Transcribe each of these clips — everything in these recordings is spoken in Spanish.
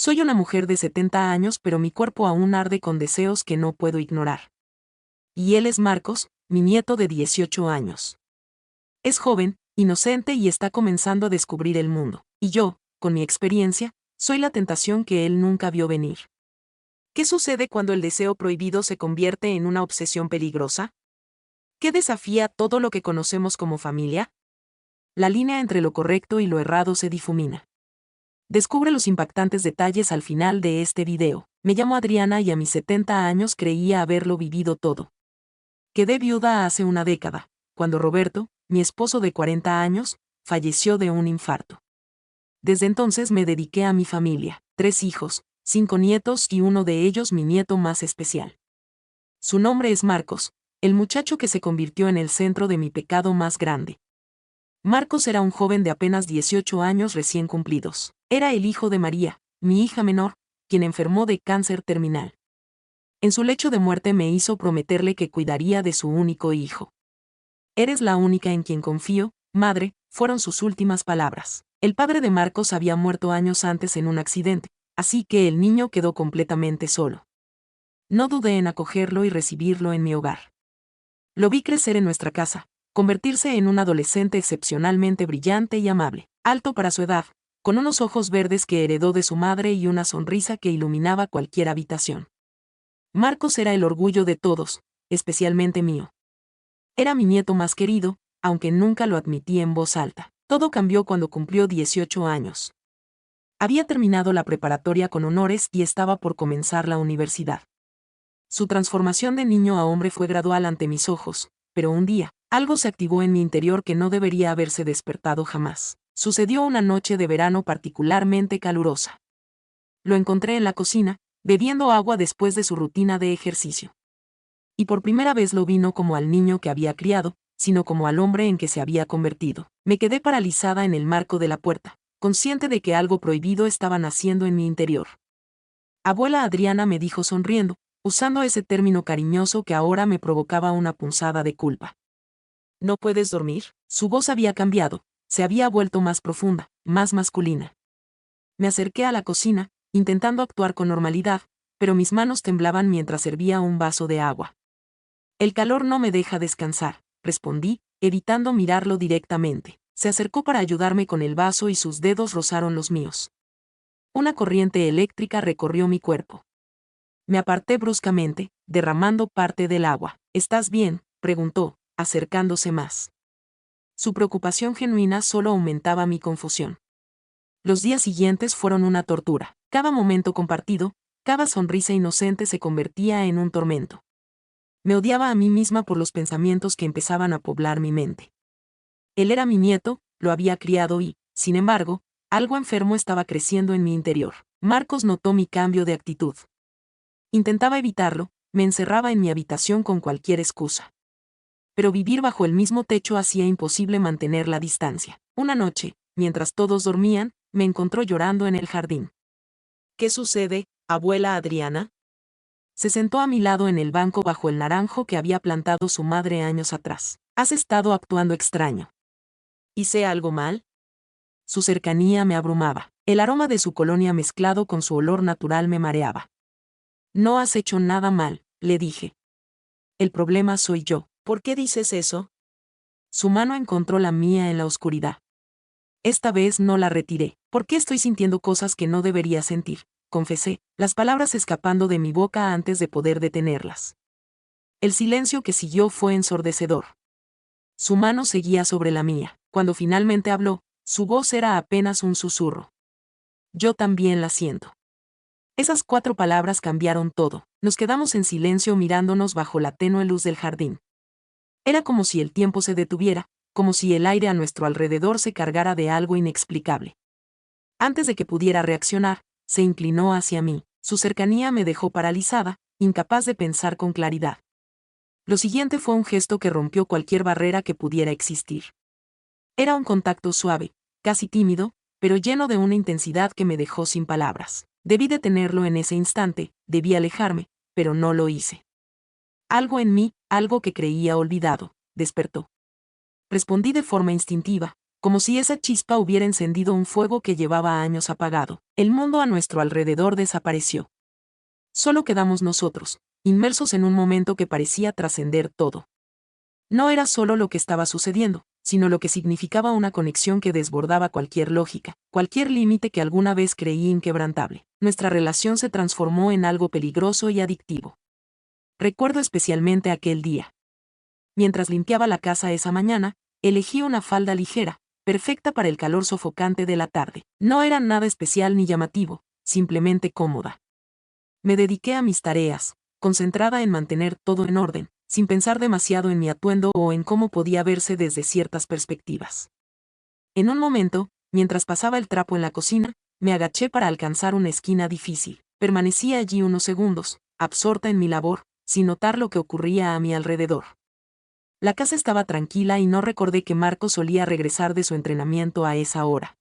Soy una mujer de 70 años, pero mi cuerpo aún arde con deseos que no puedo ignorar. Y él es Marcos, mi nieto de 18 años. Es joven, inocente y está comenzando a descubrir el mundo. Y yo, con mi experiencia, soy la tentación que él nunca vio venir. ¿Qué sucede cuando el deseo prohibido se convierte en una obsesión peligrosa? ¿Qué desafía todo lo que conocemos como familia? La línea entre lo correcto y lo errado se difumina. Descubre los impactantes detalles al final de este video. Me llamo Adriana y a mis 70 años creía haberlo vivido todo. Quedé viuda hace una década, cuando Roberto, mi esposo de 40 años, falleció de un infarto. Desde entonces me dediqué a mi familia, 3 hijos, 5 nietos y uno de ellos mi nieto más especial. Su nombre es Marcos, el muchacho que se convirtió en el centro de mi pecado más grande. Marcos era un joven de apenas 18 años recién cumplidos. Era el hijo de María, mi hija menor, quien enfermó de cáncer terminal. En su lecho de muerte me hizo prometerle que cuidaría de su único hijo. Eres la única en quien confío, madre, fueron sus últimas palabras. El padre de Marcos había muerto años antes en un accidente, así que el niño quedó completamente solo. No dudé en acogerlo y recibirlo en mi hogar. Lo vi crecer en nuestra casa, convertirse en un adolescente excepcionalmente brillante y amable, alto para su edad, con unos ojos verdes que heredó de su madre y una sonrisa que iluminaba cualquier habitación. Marcos era el orgullo de todos, especialmente mío. Era mi nieto más querido, aunque nunca lo admití en voz alta. Todo cambió cuando cumplió 18 años. Había terminado la preparatoria con honores y estaba por comenzar la universidad. Su transformación de niño a hombre fue gradual ante mis ojos, pero un día, algo se activó en mi interior que no debería haberse despertado jamás. Sucedió una noche de verano particularmente calurosa. Lo encontré en la cocina, bebiendo agua después de su rutina de ejercicio. Y por primera vez lo vi no como al niño que había criado, sino como al hombre en que se había convertido. Me quedé paralizada en el marco de la puerta, consciente de que algo prohibido estaba naciendo en mi interior. Abuela Adriana, me dijo sonriendo, usando ese término cariñoso que ahora me provocaba una punzada de culpa. ¿No puedes dormir? Su voz había cambiado, se había vuelto más profunda, más masculina. Me acerqué a la cocina, intentando actuar con normalidad, pero mis manos temblaban mientras servía un vaso de agua. El calor no me deja descansar, respondí, evitando mirarlo directamente. Se acercó para ayudarme con el vaso y sus dedos rozaron los míos. Una corriente eléctrica recorrió mi cuerpo. Me aparté bruscamente, derramando parte del agua. ¿Estás bien?, preguntó, acercándose más. Su preocupación genuina solo aumentaba mi confusión. Los días siguientes fueron una tortura. Cada momento compartido, cada sonrisa inocente se convertía en un tormento. Me odiaba a mí misma por los pensamientos que empezaban a poblar mi mente. Él era mi nieto, lo había criado y, sin embargo, algo enfermo estaba creciendo en mi interior. Marcos notó mi cambio de actitud. Intentaba evitarlo, me encerraba en mi habitación con cualquier excusa. Pero vivir bajo el mismo techo hacía imposible mantener la distancia. Una noche, mientras todos dormían, me encontró llorando en el jardín. ¿Qué sucede, abuela Adriana? Se sentó a mi lado en el banco bajo el naranjo que había plantado su madre años atrás. ¿Has estado actuando extraño? ¿Hice algo mal? Su cercanía me abrumaba. El aroma de su colonia mezclado con su olor natural me mareaba. No has hecho nada mal, le dije. El problema soy yo. ¿Por qué dices eso? Su mano encontró la mía en la oscuridad. Esta vez no la retiré. ¿Por qué estoy sintiendo cosas que no debería sentir?, confesé, las palabras escapando de mi boca antes de poder detenerlas. El silencio que siguió fue ensordecedor. Su mano seguía sobre la mía. Cuando finalmente habló, su voz era apenas un susurro. Yo también la siento. Esas 4 palabras cambiaron todo. Nos quedamos en silencio mirándonos bajo la tenue luz del jardín. Era como si el tiempo se detuviera, como si el aire a nuestro alrededor se cargara de algo inexplicable. Antes de que pudiera reaccionar, se inclinó hacia mí. Su cercanía me dejó paralizada, incapaz de pensar con claridad. Lo siguiente fue un gesto que rompió cualquier barrera que pudiera existir. Era un contacto suave, casi tímido, pero lleno de una intensidad que me dejó sin palabras. Debí detenerlo en ese instante, debí alejarme, pero no lo hice. Algo en mí, algo que creía olvidado, despertó. Respondí de forma instintiva, como si esa chispa hubiera encendido un fuego que llevaba años apagado. El mundo a nuestro alrededor desapareció. Solo quedamos nosotros, inmersos en un momento que parecía trascender todo. No era solo lo que estaba sucediendo, sino lo que significaba una conexión que desbordaba cualquier lógica, cualquier límite que alguna vez creí inquebrantable. Nuestra relación se transformó en algo peligroso y adictivo. Recuerdo especialmente aquel día. Mientras limpiaba la casa esa mañana, elegí una falda ligera, perfecta para el calor sofocante de la tarde. No era nada especial ni llamativo, simplemente cómoda. Me dediqué a mis tareas, concentrada en mantener todo en orden, sin pensar demasiado en mi atuendo o en cómo podía verse desde ciertas perspectivas. En un momento, mientras pasaba el trapo en la cocina, me agaché para alcanzar una esquina difícil. Permanecí allí unos segundos, absorta en mi labor, sin notar lo que ocurría a mi alrededor. La casa estaba tranquila y no recordé que Marco solía regresar de su entrenamiento a esa hora.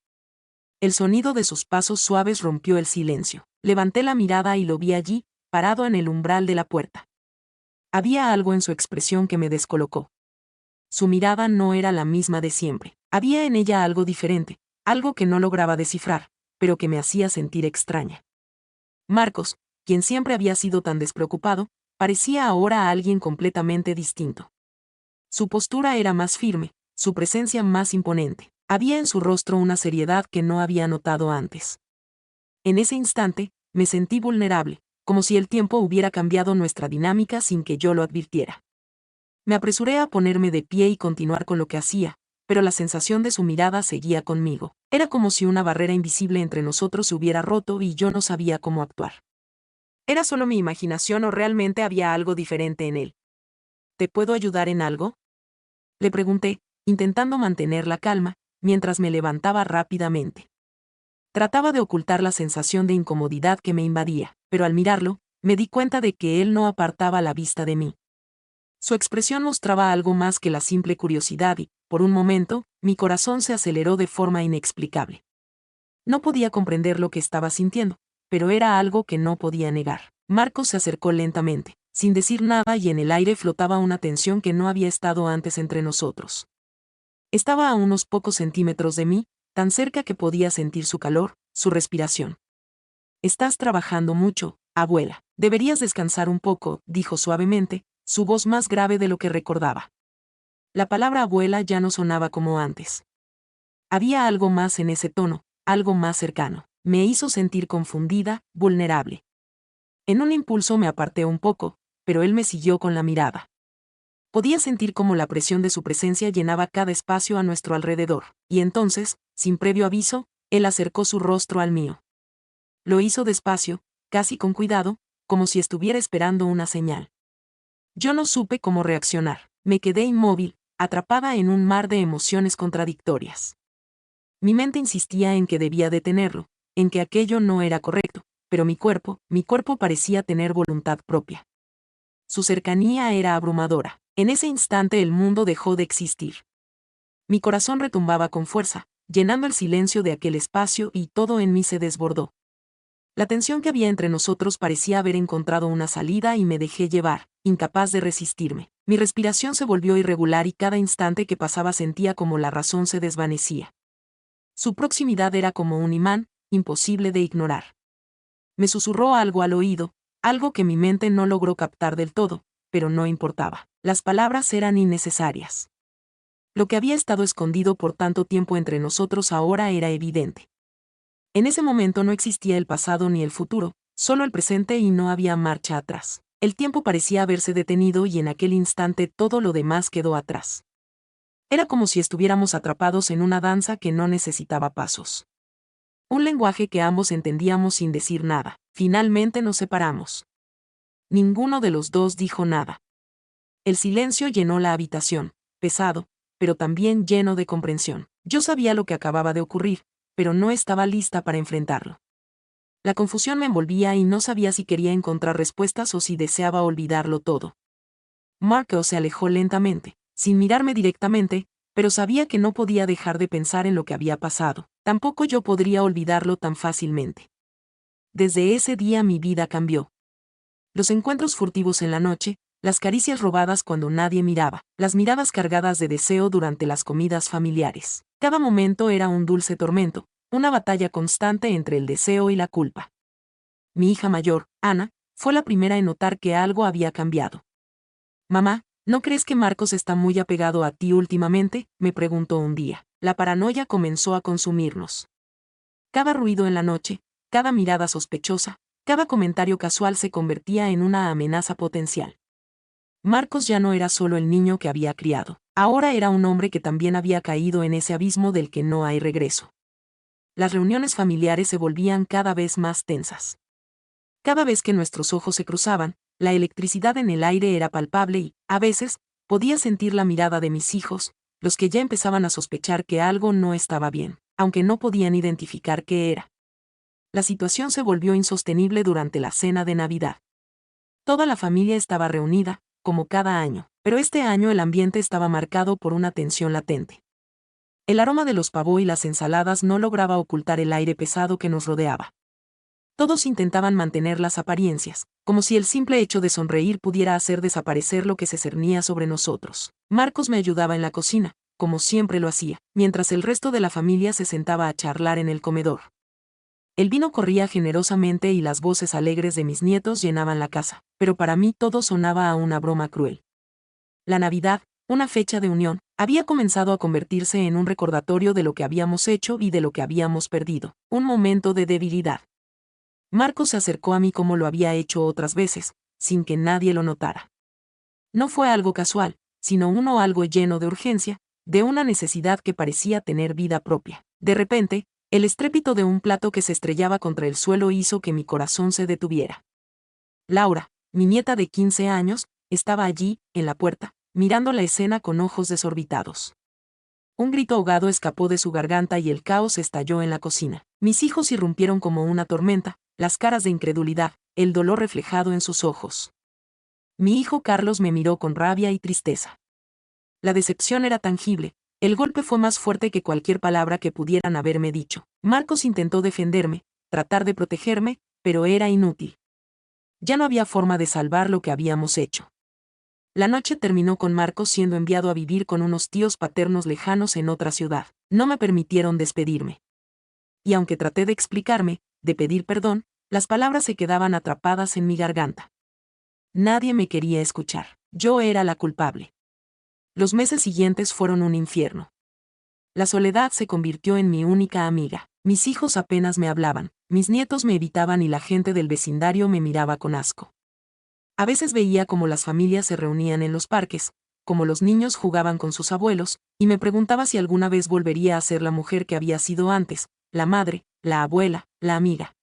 El sonido de sus pasos suaves rompió el silencio. Levanté la mirada y lo vi allí, parado en el umbral de la puerta. Había algo en su expresión que me descolocó. Su mirada no era la misma de siempre. Había en ella algo diferente, algo que no lograba descifrar, pero que me hacía sentir extraña. Marcos, quien siempre había sido tan despreocupado, parecía ahora alguien completamente distinto. Su postura era más firme, su presencia más imponente. Había en su rostro una seriedad que no había notado antes. En ese instante, me sentí vulnerable, como si el tiempo hubiera cambiado nuestra dinámica sin que yo lo advirtiera. Me apresuré a ponerme de pie y continuar con lo que hacía, pero la sensación de su mirada seguía conmigo. Era como si una barrera invisible entre nosotros se hubiera roto y yo no sabía cómo actuar. ¿Era solo mi imaginación o realmente había algo diferente en él? ¿Te puedo ayudar en algo?, le pregunté, intentando mantener la calma, mientras me levantaba rápidamente. Trataba de ocultar la sensación de incomodidad que me invadía, pero al mirarlo, me di cuenta de que él no apartaba la vista de mí. Su expresión mostraba algo más que la simple curiosidad y, por un momento, mi corazón se aceleró de forma inexplicable. No podía comprender lo que estaba sintiendo, pero era algo que no podía negar. Marcos se acercó lentamente, sin decir nada, y en el aire flotaba una tensión que no había estado antes entre nosotros. Estaba a unos pocos centímetros de mí, tan cerca que podía sentir su calor, su respiración. «Estás trabajando mucho, abuela. Deberías descansar un poco», dijo suavemente, su voz más grave de lo que recordaba. La palabra abuela ya no sonaba como antes. Había algo más en ese tono, algo más cercano. Me hizo sentir confundida, vulnerable. En un impulso me aparté un poco, pero él me siguió con la mirada. Podía sentir cómo la presión de su presencia llenaba cada espacio a nuestro alrededor, y entonces, sin previo aviso, él acercó su rostro al mío. Lo hizo despacio, casi con cuidado, como si estuviera esperando una señal. Yo no supe cómo reaccionar. Me quedé inmóvil, atrapada en un mar de emociones contradictorias. Mi mente insistía en que debía detenerlo, en que aquello no era correcto, pero mi cuerpo parecía tener voluntad propia. Su cercanía era abrumadora. En ese instante el mundo dejó de existir. Mi corazón retumbaba con fuerza, llenando el silencio de aquel espacio, y todo en mí se desbordó. La tensión que había entre nosotros parecía haber encontrado una salida y me dejé llevar, incapaz de resistirme. Mi respiración se volvió irregular y cada instante que pasaba sentía como la razón se desvanecía. Su proximidad era como un imán, imposible de ignorar. Me susurró algo al oído, algo que mi mente no logró captar del todo, pero no importaba. Las palabras eran innecesarias. Lo que había estado escondido por tanto tiempo entre nosotros ahora era evidente. En ese momento no existía el pasado ni el futuro, solo el presente, y no había marcha atrás. El tiempo parecía haberse detenido y en aquel instante todo lo demás quedó atrás. Era como si estuviéramos atrapados en una danza que no necesitaba pasos. Un lenguaje que ambos entendíamos sin decir nada. Finalmente nos separamos. Ninguno de los dos dijo nada. El silencio llenó la habitación, pesado, pero también lleno de comprensión. Yo sabía lo que acababa de ocurrir, pero no estaba lista para enfrentarlo. La confusión me envolvía y no sabía si quería encontrar respuestas o si deseaba olvidarlo todo. Marcos se alejó lentamente, sin mirarme directamente, pero sabía que no podía dejar de pensar en lo que había pasado. Tampoco yo podría olvidarlo tan fácilmente. Desde ese día mi vida cambió. Los encuentros furtivos en la noche, las caricias robadas cuando nadie miraba, las miradas cargadas de deseo durante las comidas familiares. Cada momento era un dulce tormento, una batalla constante entre el deseo y la culpa. Mi hija mayor, Ana, fue la primera en notar que algo había cambiado. «Mamá, ¿no crees que Marcos está muy apegado a ti últimamente?», me preguntó un día. La paranoia comenzó a consumirnos. Cada ruido en la noche, cada mirada sospechosa, cada comentario casual se convertía en una amenaza potencial. Marcos ya no era solo el niño que había criado. Ahora era un hombre que también había caído en ese abismo del que no hay regreso. Las reuniones familiares se volvían cada vez más tensas. Cada vez que nuestros ojos se cruzaban, la electricidad en el aire era palpable y, a veces, podía sentir la mirada de mis hijos, los que ya empezaban a sospechar que algo no estaba bien, aunque no podían identificar qué era. La situación se volvió insostenible durante la cena de Navidad. Toda la familia estaba reunida, como cada año, pero este año el ambiente estaba marcado por una tensión latente. El aroma de los pavó y las ensaladas no lograba ocultar el aire pesado que nos rodeaba. Todos intentaban mantener las apariencias, como si el simple hecho de sonreír pudiera hacer desaparecer lo que se cernía sobre nosotros. Marcos me ayudaba en la cocina, como siempre lo hacía, mientras el resto de la familia se sentaba a charlar en el comedor. El vino corría generosamente y las voces alegres de mis nietos llenaban la casa, pero para mí todo sonaba a una broma cruel. La Navidad, una fecha de unión, había comenzado a convertirse en un recordatorio de lo que habíamos hecho y de lo que habíamos perdido, un momento de debilidad. Marcos se acercó a mí como lo había hecho otras veces, sin que nadie lo notara. No fue algo casual, sino algo lleno de urgencia, de una necesidad que parecía tener vida propia. De repente, el estrépito de un plato que se estrellaba contra el suelo hizo que mi corazón se detuviera. Laura, mi nieta de 15 años, estaba allí, en la puerta, mirando la escena con ojos desorbitados. Un grito ahogado escapó de su garganta y el caos estalló en la cocina. Mis hijos irrumpieron como una tormenta, las caras de incredulidad, el dolor reflejado en sus ojos. Mi hijo Carlos me miró con rabia y tristeza. La decepción era tangible, el golpe fue más fuerte que cualquier palabra que pudieran haberme dicho. Marcos intentó defenderme, tratar de protegerme, pero era inútil. Ya no había forma de salvar lo que habíamos hecho. La noche terminó con Marcos siendo enviado a vivir con unos tíos paternos lejanos en otra ciudad. No me permitieron despedirme. Y aunque traté de explicarme, de pedir perdón, las palabras se quedaban atrapadas en mi garganta. Nadie me quería escuchar. Yo era la culpable. Los meses siguientes fueron un infierno. La soledad se convirtió en mi única amiga. Mis hijos apenas me hablaban, mis nietos me evitaban y la gente del vecindario me miraba con asco. A veces veía cómo las familias se reunían en los parques, cómo los niños jugaban con sus abuelos, y me preguntaba si alguna vez volvería a ser la mujer que había sido antes, la madre, la abuela, la amiga.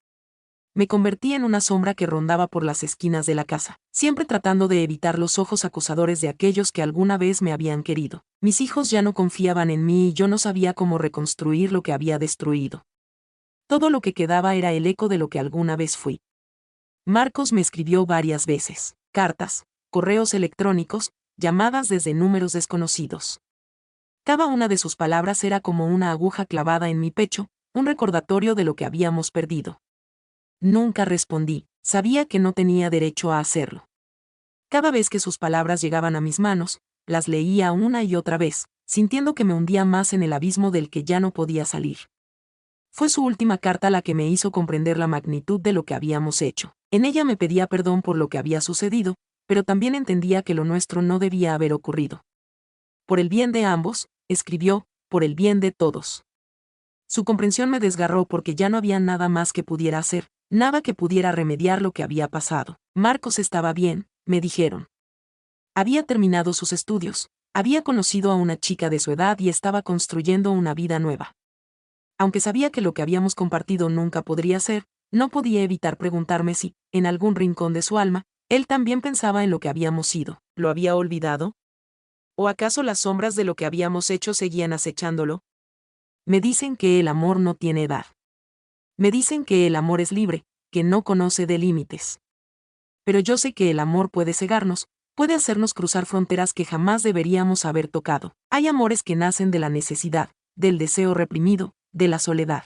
Me convertí en una sombra que rondaba por las esquinas de la casa, siempre tratando de evitar los ojos acusadores de aquellos que alguna vez me habían querido. Mis hijos ya no confiaban en mí y yo no sabía cómo reconstruir lo que había destruido. Todo lo que quedaba era el eco de lo que alguna vez fui. Marcos me escribió varias veces, cartas, correos electrónicos, llamadas desde números desconocidos. Cada una de sus palabras era como una aguja clavada en mi pecho, un recordatorio de lo que habíamos perdido. Nunca respondí, sabía que no tenía derecho a hacerlo. Cada vez que sus palabras llegaban a mis manos, las leía una y otra vez, sintiendo que me hundía más en el abismo del que ya no podía salir. Fue su última carta la que me hizo comprender la magnitud de lo que habíamos hecho. En ella me pedía perdón por lo que había sucedido, pero también entendía que lo nuestro no debía haber ocurrido. Por el bien de ambos, escribió, por el bien de todos. Su comprensión me desgarró porque ya no había nada más que pudiera hacer, nada que pudiera remediar lo que había pasado. Marcos estaba bien, me dijeron. Había terminado sus estudios, había conocido a una chica de su edad y estaba construyendo una vida nueva. Aunque sabía que lo que habíamos compartido nunca podría ser, no podía evitar preguntarme si, en algún rincón de su alma, él también pensaba en lo que habíamos sido. ¿Lo había olvidado? ¿O acaso las sombras de lo que habíamos hecho seguían acechándolo? Me dicen que el amor no tiene edad. Me dicen que el amor es libre, que no conoce de límites. Pero yo sé que el amor puede cegarnos, puede hacernos cruzar fronteras que jamás deberíamos haber tocado. Hay amores que nacen de la necesidad, del deseo reprimido, de la soledad.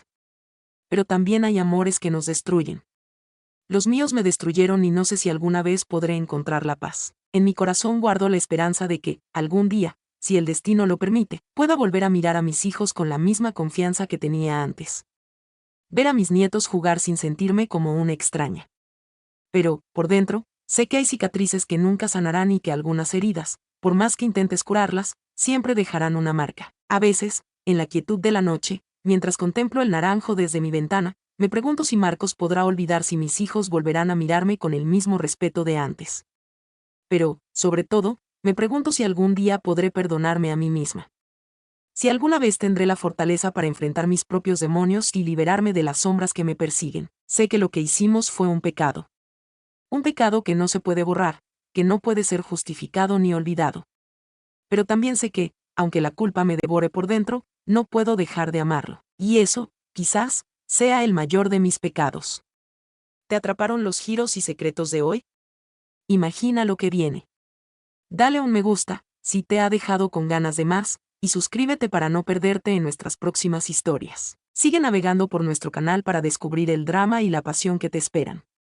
Pero también hay amores que nos destruyen. Los míos me destruyeron y no sé si alguna vez podré encontrar la paz. En mi corazón guardo la esperanza de que, algún día, si el destino lo permite, pueda volver a mirar a mis hijos con la misma confianza que tenía antes. Ver a mis nietos jugar sin sentirme como una extraña. Pero, por dentro, sé que hay cicatrices que nunca sanarán y que algunas heridas, por más que intentes curarlas, siempre dejarán una marca. A veces, en la quietud de la noche, mientras contemplo el naranjo desde mi ventana, me pregunto si Marcos podrá olvidar, si mis hijos volverán a mirarme con el mismo respeto de antes. Pero, sobre todo, me pregunto si algún día podré perdonarme a mí misma. Si alguna vez tendré la fortaleza para enfrentar mis propios demonios y liberarme de las sombras que me persiguen. Sé que lo que hicimos fue un pecado. Un pecado que no se puede borrar, que no puede ser justificado ni olvidado. Pero también sé que, aunque la culpa me devore por dentro, no puedo dejar de amarlo. Y eso, quizás, sea el mayor de mis pecados. ¿Te atraparon los giros y secretos de hoy? Imagina lo que viene. Dale un me gusta, si te ha dejado con ganas de más, y suscríbete para no perderte en nuestras próximas historias. Sigue navegando por nuestro canal para descubrir el drama y la pasión que te esperan.